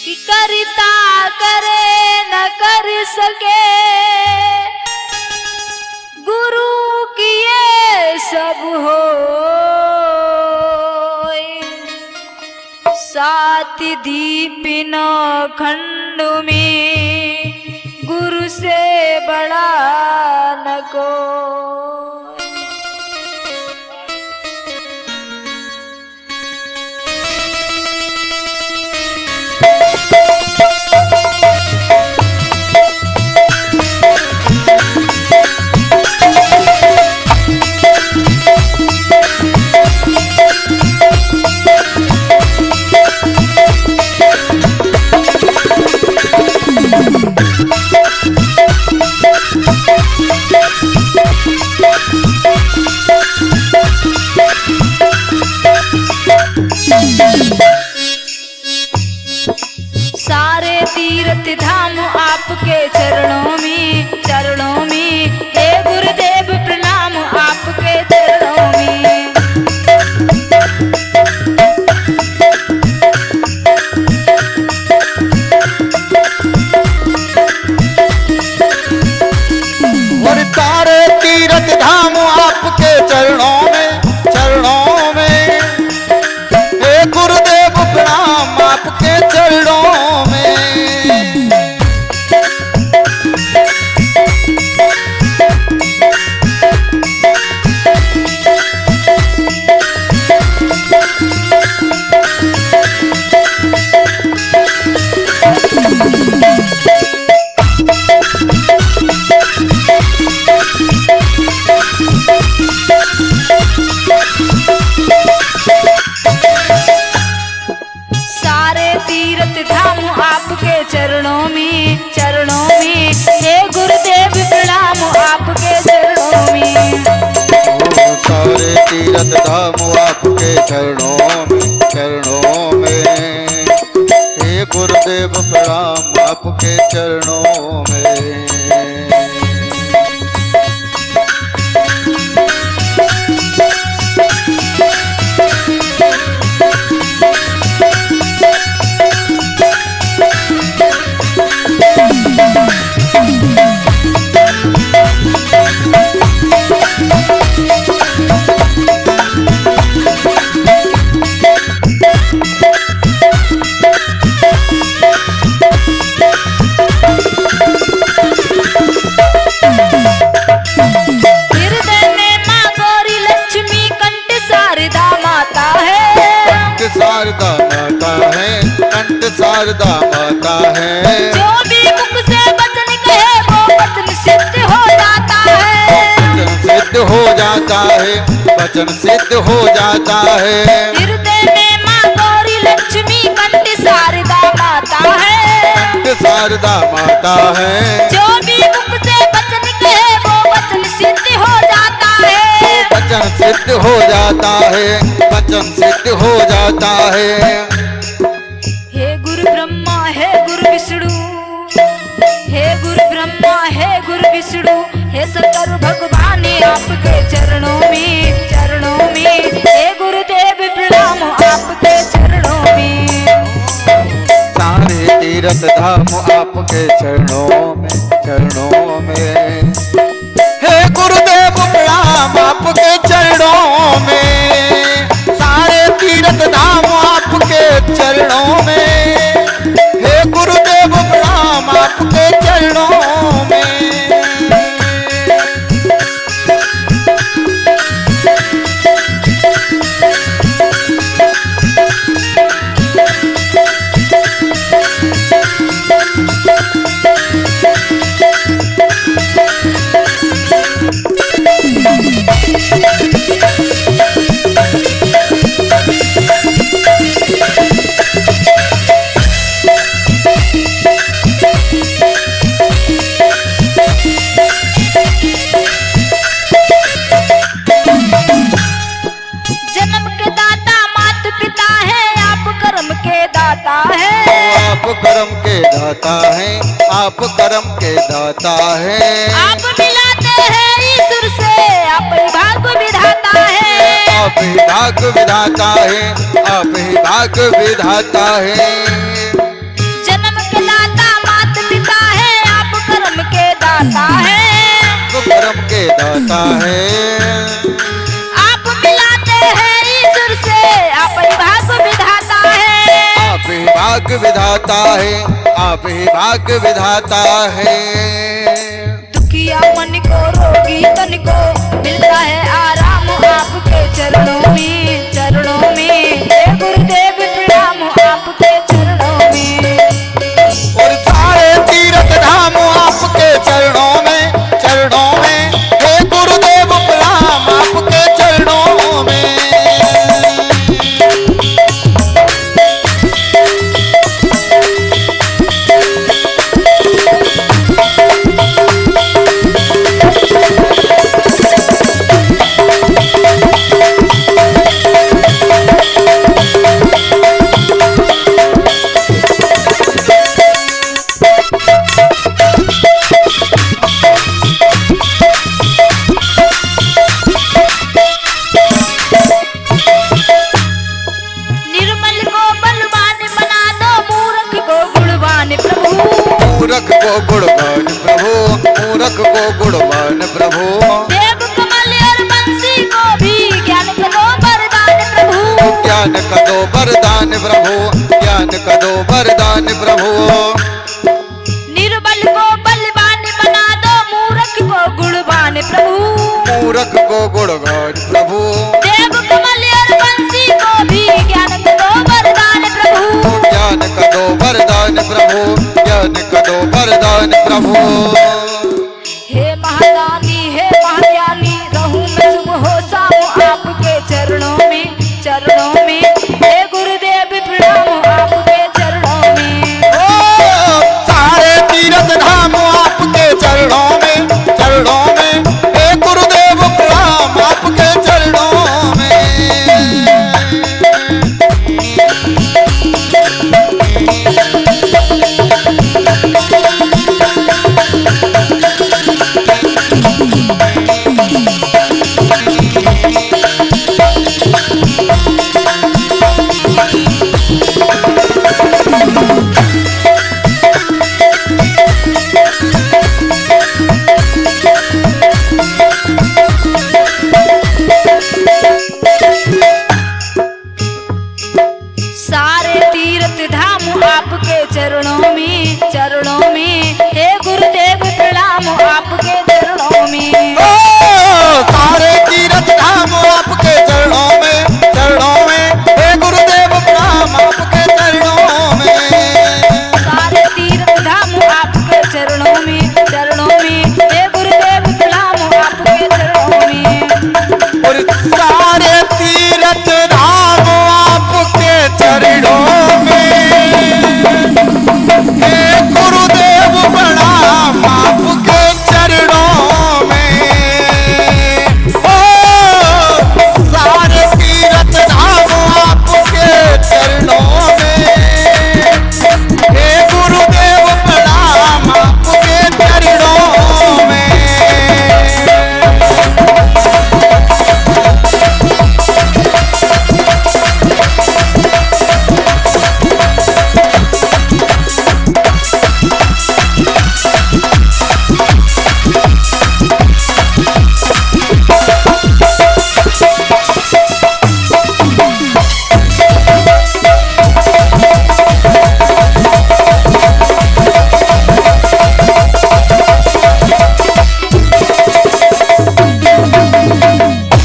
कि करता करे न कर सके, गुरु किए सब हो। सात दीप नौ खंड में गुरु से बड़ा न कोई। सारे तीर्थ धाम आपके चरणों में हे गुरुदेव प्रणाम आपके चरणों में। और सारे तीर्थ धाम आपके चरणों में हे गुरुदेव प्रणाम आपके चरणों में। सारे तीर्थ धाम आपके चरणों में हे गुरुदेव प्रणाम आपके चरणों में। सारे तीर्थ धाम आपके चरणों में हे गुरुदेव प्रणाम आपके चरणों में। शारदा माता है, जो भी मुख से वचन कहे वो वचन सिद्ध हो जाता है। वचन सिद्ध हो जाता है। हृदय में माँ गौरी लक्ष्मी कंठ शारदा माता है। कंठ शारदा माता है, जो भी मुख से वचन कहे वो वचन सिद्ध हो जाता है। वचन सिद्ध हो जाता है। वचन सिद्ध हो जाता है। हे गुरु ब्रह्मा हे गुरु विष्णु, हे गुरु ब्रह्मा हे गुरु विष्णु, हे शंकर भगवान आपके चरणों में हे गुरुदेव प्रणाम आपके चरणों में। सारे तीर्थ धाम आपके चरणों में हे गुरुदेव प्रणाम आपके चरणों में। सारे तीर्थ धाम आपके चरणों में हे गुरुदेव प्रणाम आपके चरणों में। आप कर्म के दाता हैं, आप कर्म के दाता हैं। आप मिलाते हैं ईश्वर से, आप ही भाग्य विधाता है। आप ही भाग्य विधाता है, आप ही भाग्य विधाता है। दाता है। आप मिलाते हैं ईश्वर से, आप ही भाग्य विधाता है। आप ही भाग्य विधाता है, आप ही भाग्य विधाता है। दुखिया मन को, रोगी तन को मिलता है आराम आपके चरणों में, चरणों में। हे गुरुदेव प्रणाम आपके चरणों में। और सारे तीर्थ धाम आपके चरणों में, चरणों में। हे गुरुदेव प्रणाम आपके चरणों में। निर्मल को बलवान बना दो, मूर्ख को गुणवान प्रभु। मूर्ख को गुणवान प्रभु, मूर्ख को गुणवान प्रभु। देव कमल और बंसी को भी ज्ञान का दो वरदान प्रभु। ज्ञान का दो वरदान प्रभु, ज्ञान का दो वरदान प्रभु। निर्बल को बलवान बना दो, मूर्ख को गुणवान प्रभु। मूर्ख को गुणवान प्रभु। देव कमल और बंसी को भी ज्ञान का दो वरदान प्रभु। ज्ञान का दो वरदान प्रभु, ज्ञान का दो वरदान प्रभु। हे महादानी, हे महाज्ञानी, रहूं मैं सुबह हो शाम आपके चरणों में, चरणों में। हे गुरुदेव प्रणाम आपके चरणों में। ओ सारे तीर्थ धाम आपके चरणों में, चरणों में। हे गुरुदेव प्रणाम आपके चरणों में। सारे तीर्थ धाम आपके चरणों में,